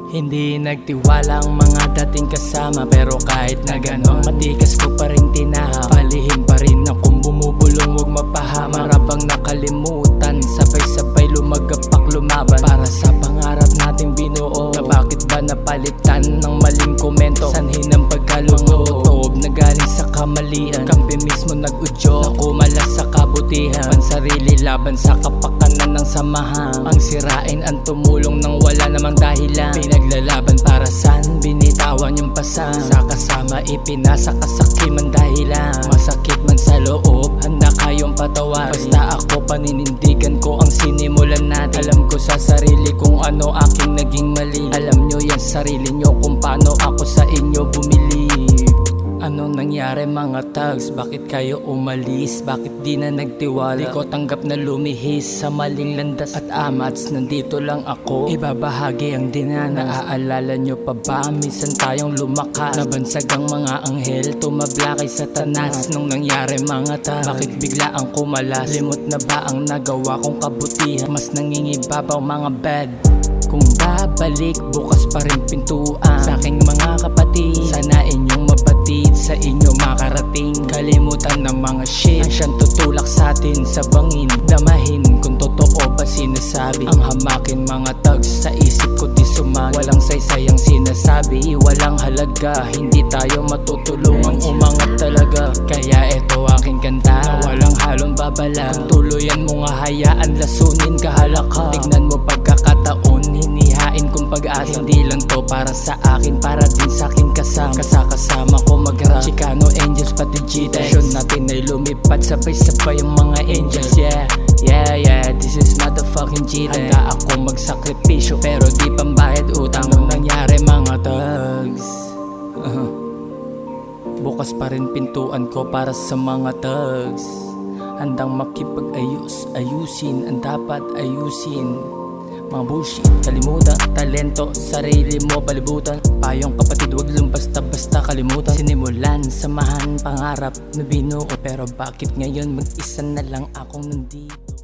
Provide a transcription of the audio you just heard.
Hindi nagtiwala ang mga dating kasama, pero kahit na ganon, matikas ko pa rin tinahak. Palihim pa rin akong bumubulong, huwag mapahama. Marabang nakalimutan, sabay-sabay lumagapak lumaban para sa pangarap nating binuo. Na bakit ba napalitan ng maling komento? Sanhin ang pagkaloob na galing sa kamalian. Kampi mismo nag-udyo, nakumalas sa kabutihan. Pansarili laban sa kapakanan ng samahan. Ang sirain ang tumulong nang wala namang dahilan. Pinaglalaban para saan, binitawan yung pasan. Sa kasama ipinasa kasakiman dahilan. Masakit man sa loob, handa kayong patawarin. Basta ako paninindigan ko ang sinimulan natin. Alam ko sa sarili kung ano aking naging mali. Alam nyo yan sarili nyo kung paano ako sa inyo bumili. Anong nangyari mga thugs? Bakit kayo umalis? Bakit di na nagtiwala? Di ko tanggap na lumihis sa maling landas at amats. Nandito lang ako, ibabahagi ang dinanas. Naaalala nyo pa ba? Minsan tayong lumakas. Nabansag ang mga anghel, tumabla kay Satanas. Nung nangyari mga thugs, bakit bigla ang kumalas? Limot na ba ang nagawa kong kabutihan? Mas nangingibabaw mga bad. Kung babalik, bukas pa rin pintuan sa aking mga kapatid. Sana inyong mabatid, sa inyo makarating. Kalimutan ng mga shit ang siyang tutulak sa atin sa bangin. Damahin kung totoo ba sinasabi. Ang hamakin mga thugs sa isip ko di sumagi. Walang saysayang sinasabi, walang halaga. Hindi tayo matutulungang umangat talaga. Kaya eto aking kanta na walang halong babala. Kung tuluyan mo nga hayaan, lasunin kahalaka. Tignan mo pagkakataon, hinihain kong pag-asa. Hindi lang to para sa akin, para din sa akin kasama. Kasama ko mag-rap, Chicano Angels pati G-Dex. Pasyon natin ay lumipad, sabay-sabay ang mga angels. Yeah, this is motherfucking G-Dex. Handa ako magsakripisyo, pero di pambayad utang. Anong nangyari mga thugs? Bukas pa rin pintuan ko para sa mga thugs. Handang makipag-ayusin ang dapat ayusin. Mga bullshit, kalimutan. Talento, sarili mo palibutan. Payong kapatid, wag lang basta-basta kalimutan. Sinimulan, samahan, pangarap na binuo. Pero bakit ngayon mag-isa na lang akong nandito?